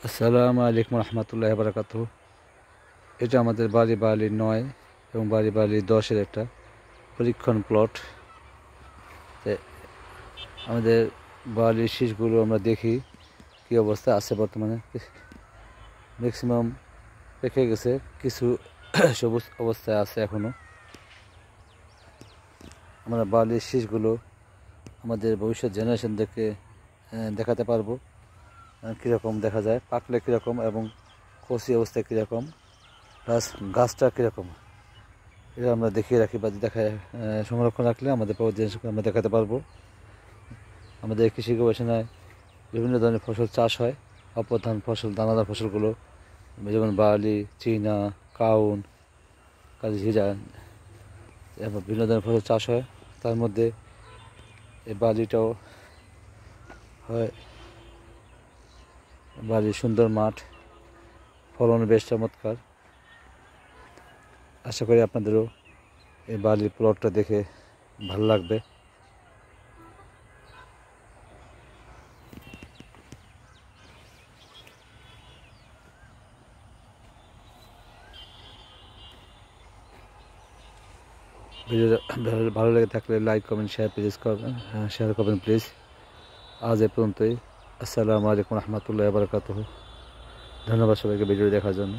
আসসালামু আলাইকুম রহমতুল্লাহ বারাকাতুহু। এটা আমাদের বাড়ি 9 এবং বাড়ি 10-এর একটা পরীক্ষণ প্লট। আমাদের বাড়ির শীষগুলো আমরা দেখি কি অবস্থা আছে। বর্তমানে ম্যাক্সিমাম পেকে গেছে, কিছু সবুজ অবস্থায় আছে এখনো। আমরা বাড়ির শীষগুলো আমাদের ভবিষ্যৎ জেনারেশনদেরকে দেখাতে পারবো কীরকম দেখা যায়, পাকলে কীরকম এবং কচি অবস্থায় কীরকম, প্লাস গাছটা কীরকম, এটা আমরা দেখিয়ে রাখি বা দেখায় সংরক্ষণ রাখলে আমাদের পরবর্তী জেনারেশনকে আমরা দেখাতে পারবো। আমাদের কৃষি গবেষণায় বিভিন্ন ধরনের ফসল চাষ হয়। অপ্রধান ফসল, দানাদার ফসলগুলো যেমন বার্লি, চীনা, কাউন, কালি জিরা, এবং বিভিন্ন ধরনের ফসল চাষ হয়। তার মধ্যে এই বার্লিটাও হয়। বার্লির সুন্দর মাঠ, ফলন বেশ চমৎকার। আশা করি আপনাদেরও এই বার্লির প্লটটা দেখে ভালো লাগবে। ভিডিওটা ভালো লেগে থাকলে লাইক, কমেন্ট, শেয়ার করবেন প্লিজ। আজ এ পর্যন্তই। আসসালামু আলাইকুম রহমতুল্লাহ বারাকাতুহু। ধন্যবাদ সবাইকে ভিডিও দেখার জন্য।